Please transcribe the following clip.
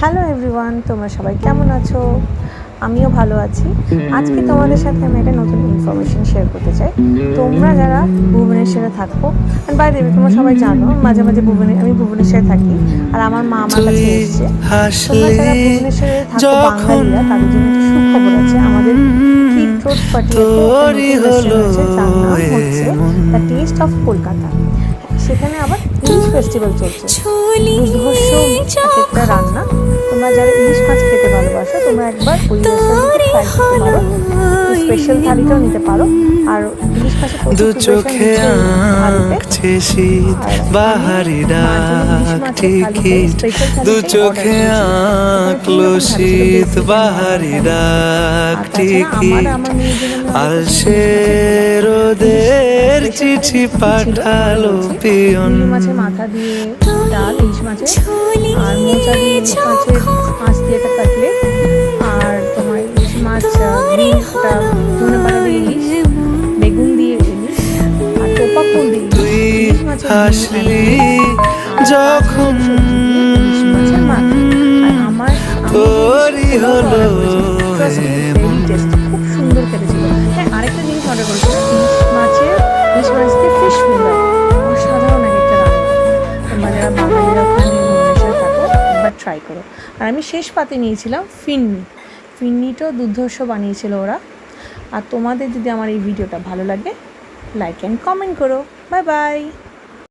Hello everyone, তোমরা সবাই কেমন আছো? আমিও ভালো আছি। আজকে তোমাদের সাথে আমি একটা নতুন ইনফরমেশন শেয়ার করতে চাই। তোমরা যারা ভুবনেশ্বরে থাকো, অ্যান্ড বাই দ্য ওয়ে তোমরা সবাই জানো মাঝে মাঝে আমি ভুবনেশ্বরে থাকি আর আমার মা আমার কাছে এসছে। তোমরা যারা ভুবনেশ্বরে থাকো বাঙালিরা, তাদের জন্য একটা সুখবর আছে। আমাদের কিট রোড পাটিয়াতে একটা নতুন রেস্টুরেন্ট আছে, যার নাম হচ্ছে দ্য টেস্ট অফ কলকাতা। সেখানে আবার ইলিশ ফেস্টিভ্যাল চলছে। দুর্ধর্ষ একটা রান্না। তোমরা যারা ইলিশ মাছ খেতে ভালোবাসো, তোমরা একবার ওই রেস্টুরেন্টে ট্রাই করতে পারো। স্পেশাল থালিটাও নিতে পারো। আর ইলিশ মাছের প্রচুর প্রিপারেশন দিচ্ছে থালিতে। আর বাহারি ডাক টিকিট দু চোখে আঁকলো শীত বাহারি ডাক টিকিট আলসে রোদের চিঠি পাঠালো পিয়ন। মাছের মাথা দিয়ে ডাল, ইলিশ মাছের আর মোচা দিয়ে ইলিশ মাছের মাছ দিয়ে একটা কাটলেট, আর তোমার ইলিশ মাছ গ্রিনটা ধনে পাতা দিয়ে ইলিশ, বেগুন দিয়ে ইলিশ, আর টোপা ফুল দিয়ে ইলিশ মাছের যখন ইলিশ মাছের মাথা। আর আমার হলো খুব সুন্দর খেতেছিল। হ্যাঁ, আরেকটা জিনিস অর্ডার করেছিলাম, ইলিশ মাছ দিয়ে ফিশ ফিঙ্গার। অসাধারণ একটা রান্না। তোমরা যারা বাঙালিরা ওখানে ভুবনেশ্বরে থাকো, একবার ট্রাই করো। আর আমি শেষ পাতে নিয়েছিলাম ফিন্নিটাও দুর্ধর্ষ বানিয়েছিল ওরা। আর তোমাদের যদি আমার এই ভিডিওটা ভালো লাগে, লাইক অ্যান্ড কমেন্ট করো। Bye bye.